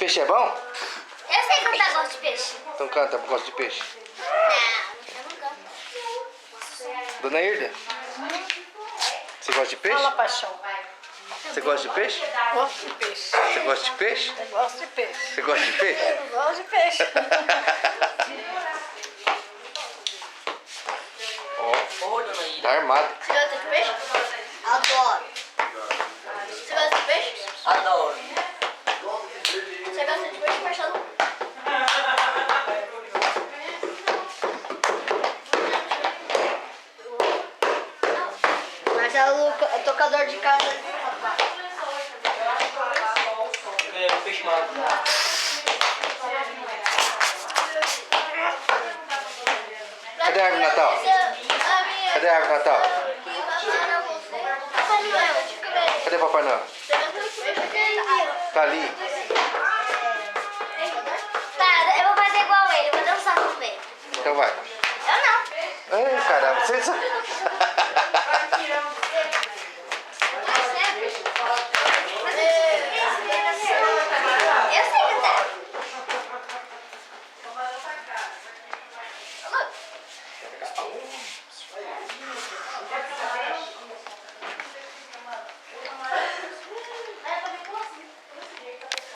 Peixe é bom? Eu sei cantar gosto de peixe. Então canta, eu gosto de peixe. Não, eu não canto. Dona Irda, você gosta de peixe? Fala, paixão. Você gosta de peixe? Gosto de peixe. Você gosta de peixe? Eu gosto de peixe. Você gosta de peixe? Eu gosto de peixe. Ó, tá armado. Você gosta de peixe? Adoro. Você gosta de peixe? Adoro. Você gosta de peixe, paixão? Marcelo é tocador de casa. É, peixe mago. Cadê a árvore de Natal? Cadê a árvore de Natal? Papai Noel, cadê? Cadê o Papai Noel? Você gosta de peixe? Tá ali. Tá, eu vou fazer igual ele, eu vou dançar com ele. Então vai. Eu não. Ai, caramba, você...